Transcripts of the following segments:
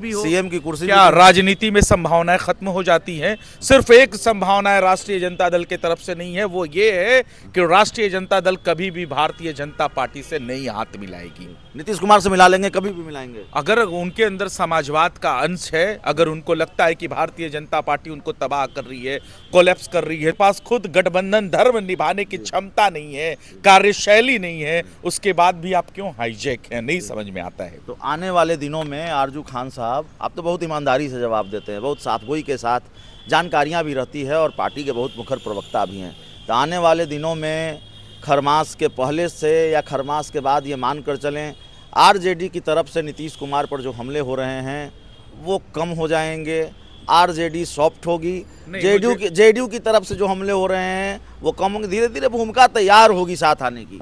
भी हो, सीएम की कुर्सी क्या राजनीति में संभावनाएं खत्म हो जाती हैं? सिर्फ एक संभावना है राष्ट्रीय जनता दल की तरफ से नहीं है, वो ये है कि राष्ट्रीय जनता दल कभी भी भारतीय जनता पार्टी से नहीं हाथ मिलाएगी। नीतीश कुमार से मिला लेंगे, कभी भी मिलाएंगे। अगर उनके अंदर समाजवाद का अंश है, अगर उनको लगता है कि भारतीय जनता पार्टी उनको तबाह कर रही है, कोलैप्स कर रही है, पास खुद गठबंधन धर्म निभाने की क्षमता नहीं है, कार्यशैली नहीं है, उसके बाद भी आप क्यों हाईजैक हैं, नहीं समझ में आता है। तो आने वाले दिनों में आरजू खान साहब, आप तो बहुत ईमानदारी से जवाब देते हैं, बहुत साफगोई के साथ, जानकारियां भी रहती है और पार्टी के बहुत मुखर प्रवक्ता भी हैं। तो आने वाले दिनों में खरमास के पहले से या खरमास के बाद ये मान कर चलें, आरजेडी की तरफ से नीतीश कुमार पर जो हमले हो रहे हैं वो कम हो जाएंगे, आरजेडी सॉफ्ट होगी, जेडीयू की तरफ से जो हमले हो रहे हैं वो कम होंगे, धीरे धीरे भूमिका तैयार होगी साथ आने की।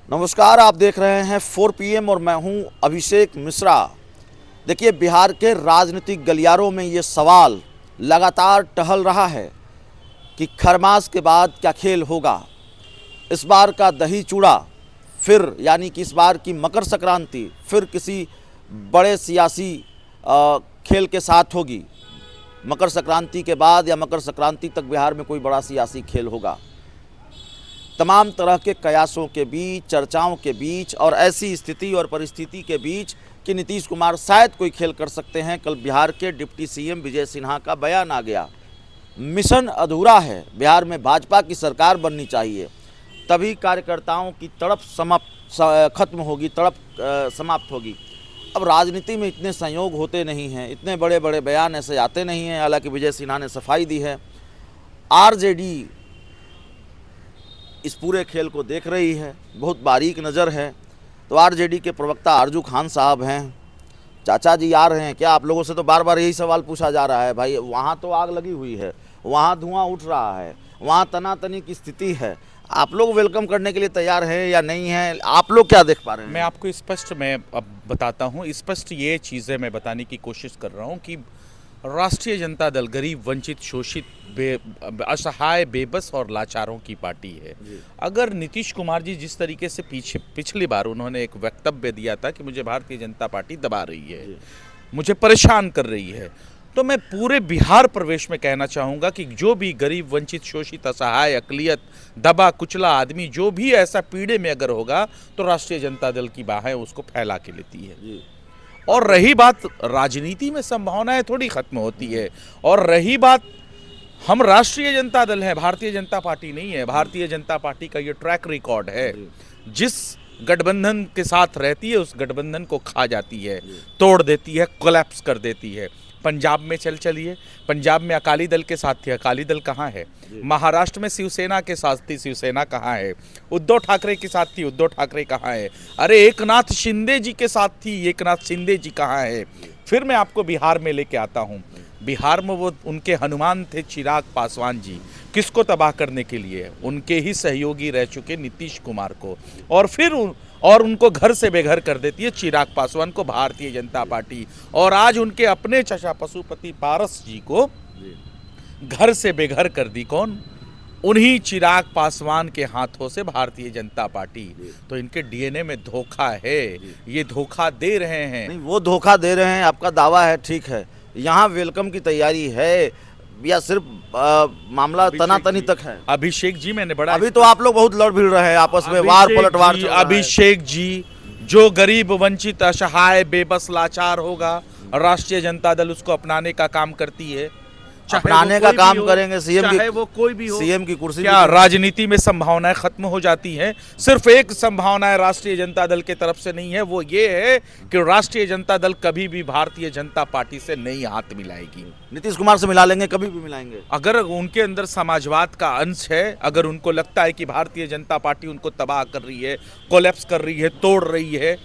नमस्कार, आप देख रहे हैं 4 PM और मैं हूं अभिषेक मिश्रा। देखिए, बिहार के राजनीतिक गलियारों में ये सवाल लगातार टहल रहा है कि खरमास के बाद क्या खेल होगा। इस बार का दही चूड़ा फिर, यानी कि इस बार की मकर संक्रांति फिर किसी बड़े सियासी खेल के साथ होगी। मकर संक्रांति के बाद या मकर संक्रांति तक बिहार में कोई बड़ा सियासी खेल होगा। तमाम तरह के कयासों के बीच, चर्चाओं के बीच और ऐसी स्थिति और परिस्थिति के बीच कि नीतीश कुमार शायद कोई खेल कर सकते हैं। कल बिहार के डिप्टी सीएम विजय सिन्हा का बयान आ गया, मिशन अधूरा है, बिहार में भाजपा की सरकार बननी चाहिए, तभी कार्यकर्ताओं की तड़प खत्म होगी, तड़प समाप्त होगी। अब राजनीति में इतने संयोग होते नहीं हैं, इतने बड़े बड़े बयान ऐसे आते नहीं हैं। हालांकि विजय सिन्हा ने सफाई दी है, आरजेडी इस पूरे खेल को देख रही है, बहुत बारीक नज़र है। तो आरजेडी के प्रवक्ता आरजू खान साहब हैं, चाचा जी आ रहे हैं क्या? आप लोगों से तो बार बार यही सवाल पूछा जा रहा है, भाई वहाँ तो आग लगी हुई है, वहाँ धुआं उठ रहा है, वहाँ तनातनी की स्थिति है, आप लोग वेलकम करने के लिए तैयार हैं या नहीं हैं? आप लोग क्या देख पा रहे हैं? मैं आपको स्पष्ट अब बताता हूँ, स्पष्ट ये चीज़ें मैं बताने की कोशिश कर रहा हूँ कि राष्ट्रीय जनता दल गरीब, वंचित, शोषित, असहाय, बेबस और लाचारों की पार्टी है। अगर नीतीश कुमार जी जिस तरीके से पिछली बार उन्होंने एक वक्तव्य दिया था कि मुझे भारतीय जनता पार्टी दबा रही है, मुझे परेशान कर रही है, तो मैं पूरे बिहार प्रवेश में कहना चाहूँगा कि जो भी गरीब, वंचित, शोषित, असहाय, अकलियत, दबा कुचला आदमी जो भी ऐसा पीड़े में अगर होगा तो राष्ट्रीय जनता दल की बाहें उसको फैला के लेती है। और रही बात राजनीति में संभावनाएं थोड़ी खत्म होती है, और रही बात हम राष्ट्रीय जनता दल है, भारतीय जनता पार्टी नहीं है। भारतीय जनता पार्टी का ये ट्रैक रिकॉर्ड है, जिस गठबंधन के साथ रहती है उस गठबंधन को खा जाती है, तोड़ देती है, कोलैप्स कर देती है। पंजाब में चलिए, पंजाब में अकाली दल के साथ थी, अकाली दल कहाँ है? महाराष्ट्र में शिवसेना के साथ थी, शिवसेना कहाँ है? उद्धव ठाकरे के साथ थी, उद्धव ठाकरे कहाँ है? अरे एकनाथ शिंदे जी के साथ थी, एकनाथ शिंदे जी कहाँ है? फिर मैं आपको बिहार में लेके आता हूँ। बिहार में वो उनके हनुमान थे चिराग पासवान जी, किसको तबाह करने के लिए? उनके ही सहयोगी रह चुके नीतीश कुमार को, और फिर उनको घर से बेघर कर देती है चिराग पासवान को भारतीय जनता पार्टी। और आज उनके अपने चचा पशुपति पारस जी को घर से बेघर कर दी कौन? उन्हीं चिराग पासवान के हाथों से भारतीय जनता पार्टी। तो इनके डीएनए में धोखा है, ये धोखा दे रहे हैं। नहीं, वो धोखा दे रहे हैं, आपका दावा है, ठीक है। यहाँ वेलकम की तैयारी है या सिर्फ मामला तनातनी तक है? अभिषेक जी, मैंने बड़ा, अभी तो आप लोग बहुत लड़ भिड़ रहे हैं आपस में, वार पलटवार चल रहा है। अभिषेक जी, जो गरीब, वंचित, असहाय, बेबस, लाचार होगा, राष्ट्रीय जनता दल उसको अपनाने का काम करती है। अपनाने का काम करेंगे, चाहे वो कोई भी हो। सीएम की कुर्सी, क्या राजनीति में संभावनाएं खत्म हो जाती हैं? सिर्फ एक संभावना है राष्ट्रीय जनता दल की तरफ से नहीं है, वो ये है कि राष्ट्रीय जनता दल कभी भी भारतीय जनता पार्टी से नहीं हाथ मिलाएगी। नीतीश कुमार से मिला लेंगे, कभी भी मिलाएंगे। अगर उनके अंदर समाजवाद का अंश है, अगर उनको लगता है कि भारतीय जनता पार्टी उनको तबाह कर रही है, कोलैप्स कर रही है, तोड़ रही है,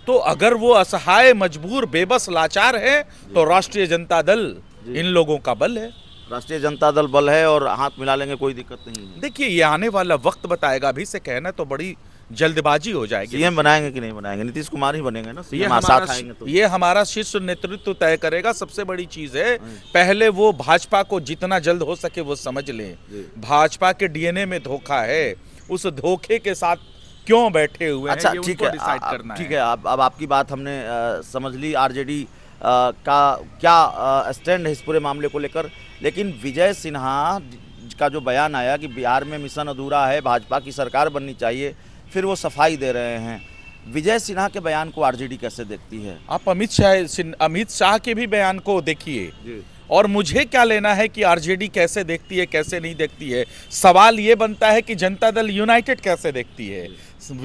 तो अगर वो असहाय, मजबूर, बेबस, लाचार है, तो राष्ट्रीय जनता दल इन लोगों का बल है। राष्ट्रीय जनता दल बल है और हाथ मिला लेंगे, कोई दिक्कत नहीं है। देखिए, ये आने वाला वक्त बताएगा, अभी से कहना तो बड़ी जल्दबाजी हो जाएगी। सीएम बनाएंगे कि नहीं बनाएंगे? नीतीश कुमार ही बनेंगे ना, सीएम साथ आएंगे तो। ये हमारा शीर्ष नेतृत्व तय करेगा। सबसे बड़ी चीज है, पहले वो भाजपा को जितना जल्द हो सके वो समझ लें। भाजपा के डीएनए में धोखा है, उस धोखे के साथ क्यों बैठे हुए अच्छा हैं, ये ठीक उनको है, डिसाइड करना ठीक है। है, अब आपकी बात हमने समझ ली। आरजेडी का क्या स्टैंड है इस पूरे मामले को लेकर, लेकिन विजय सिन्हा का जो बयान आया कि बिहार में मिशन अधूरा है, भाजपा की सरकार बननी चाहिए, फिर वो सफाई दे रहे हैं। विजय सिन्हा के बयान को आरजेडी कैसे देखती है? आप अमित शाह के भी बयान को देखिए, जी और मुझे क्या लेना है कि आरजेडी कैसे देखती है कैसे नहीं देखती है। सवाल ये बनता है कि जनता दल यूनाइटेड कैसे देखती है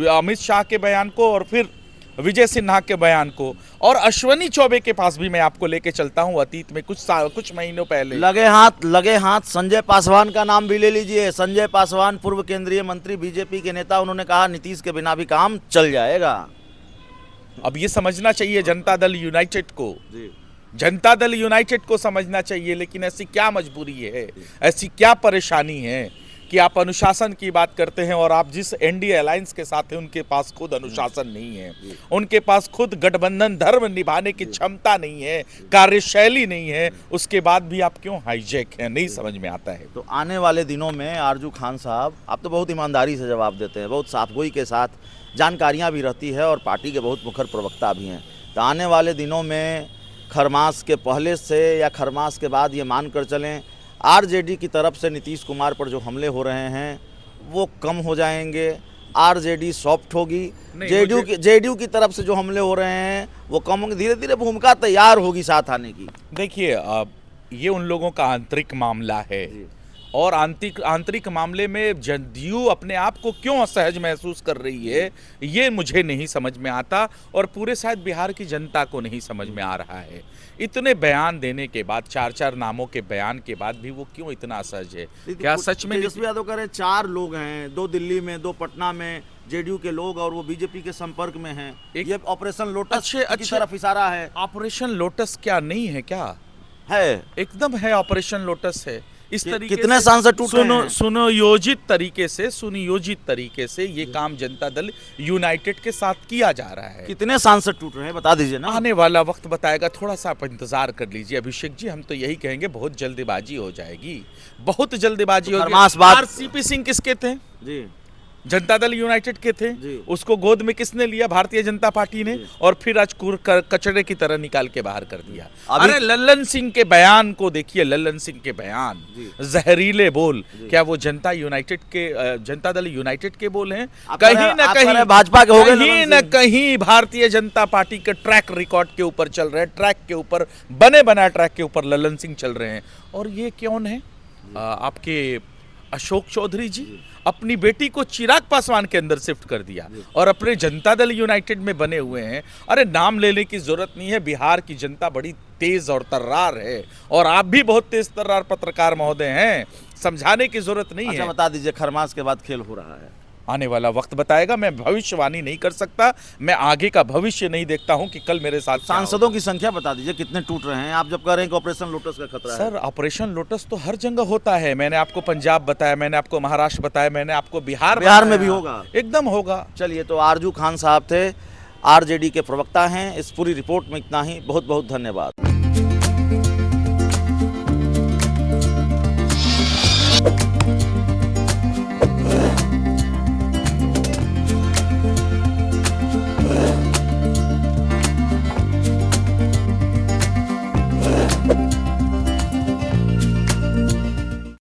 अमित शाह के बयान को, और फिर विजय सिन्हा के बयान को। और अश्वनी चौबे के पास भी मैं आपको लेके चलता हूं, अतीत में कुछ महीनों पहले। लगे हाथ संजय पासवान का नाम भी ले लीजिए। संजय पासवान पूर्व केंद्रीय मंत्री, बीजेपी के नेता, उन्होंने कहा नीतीश के बिना भी काम चल जाएगा। अब ये समझना चाहिए जनता दल यूनाइटेड को, जनता दल यूनाइटेड को समझना चाहिए। लेकिन ऐसी क्या मजबूरी है, ऐसी क्या परेशानी है कि आप अनुशासन की बात करते हैं और आप जिस एनडीए अलायंस के साथ हैं उनके पास खुद अनुशासन नहीं है, उनके पास खुद गठबंधन धर्म निभाने की क्षमता नहीं है, कार्यशैली नहीं है, उसके बाद भी आप क्यों हाईजैक हैं, नहीं समझ में आता है। तो आने वाले दिनों में आरजू खान साहब, आप तो बहुत ईमानदारी से जवाब देते हैं, बहुत साफगोई के साथ, जानकारियाँ भी रहती है और पार्टी के बहुत मुखर प्रवक्ता भी हैं। तो आने वाले दिनों में खरमास के पहले से या खरमास के बाद ये मान कर चलें, आरजेडी की तरफ से नीतीश कुमार पर जो हमले हो रहे हैं वो कम हो जाएंगे, आरजेडी सॉफ्ट होगी, जेडीयू की तरफ से जो हमले हो रहे हैं वो कम होंगे, धीरे धीरे भूमिका तैयार होगी साथ आने की। देखिए, ये उन लोगों का आंतरिक मामला है, और आंतरिक मामले में जदयू अपने आप को क्यों असहज महसूस कर रही है ये मुझे नहीं समझ में आता, और पूरे शायद बिहार की जनता को नहीं समझ में आ रहा है। इतने बयान देने के बाद, 4 नामों के बयान के बाद भी वो क्यों इतना असहज है? क्या सच में तेजस्वी यादव कह रहे हैं 4 लोग हैं, 2 दिल्ली में, 2 पटना में, जेडीयू के लोग, और वो बीजेपी के संपर्क में हैं। ये ऑपरेशन लोटस की तरफ इशारा है। ऑपरेशन लोटस क्या नहीं है? क्या है? एकदम है, ऑपरेशन लोटस है। इस तरीके कितने सांसद टूट रहे हैं? सुनियोजित तरीके से ये काम जनता दल यूनाइटेड के साथ किया जा रहा है। कितने सांसद टूट रहे हैं बता दीजिए ना। आने वाला वक्त बताएगा, थोड़ा सा आप इंतजार कर लीजिए अभिषेक जी। हम तो यही कहेंगे, बहुत जल्दबाजी हो जाएगी, बहुत जल्दबाजी होगी। आरसीपी सिंह किसके थे? जी, जनता दल यूनाइटेड के थे। उसको गोद में किसने लिया? भारतीय जनता पार्टी ने, और फिर आज कचरे की तरह निकाल के बाहर कर दिया। अरे लल्लन सिंह के बयान को देखिए, लल्लन सिंह के बयान, जहरीले बोल, क्या वो जनता दल यूनाइटेड के बोल हैं? कहीं ना कहीं भाजपा के हो गए, कहीं न कहीं भारतीय जनता पार्टी के ट्रैक रिकॉर्ड के ऊपर चल रहे हैं, ट्रैक के ऊपर, बने बनाए ट्रैक के ऊपर लल्लन सिंह चल रहे हैं। और ये कौन है? आपके अशोक चौधरी जी अपनी बेटी को चिराग पासवान के अंदर शिफ्ट कर दिया और अपने जनता दल यूनाइटेड में बने हुए हैं। अरे नाम लेने की जरूरत नहीं है, बिहार की जनता बड़ी तेज और तर्रार है, और आप भी बहुत तेज तर्रार पत्रकार महोदय हैं, समझाने की जरूरत नहीं है। बता दीजिए, खरमास के बाद खेल हो रहा है, आने वाला वक्त बताएगा। मैं भविष्यवाणी नहीं कर सकता, मैं आगे का भविष्य नहीं देखता हूं कि कल मेरे साथ। सांसदों की संख्या बता दीजिए, कितने टूट रहे हैं? आप जब कह रहे हैं कि ऑपरेशन लोटस का खतरा है। सर, ऑपरेशन लोटस तो हर जगह होता है। मैंने आपको पंजाब बताया, मैंने आपको महाराष्ट्र बताया, मैंने आपको बिहार में भी होगा, एकदम होगा। चलिए, तो आरजू खान साहब थे, आरजेडी के प्रवक्ता हैं। इस पूरी रिपोर्ट में इतना ही। बहुत बहुत धन्यवाद।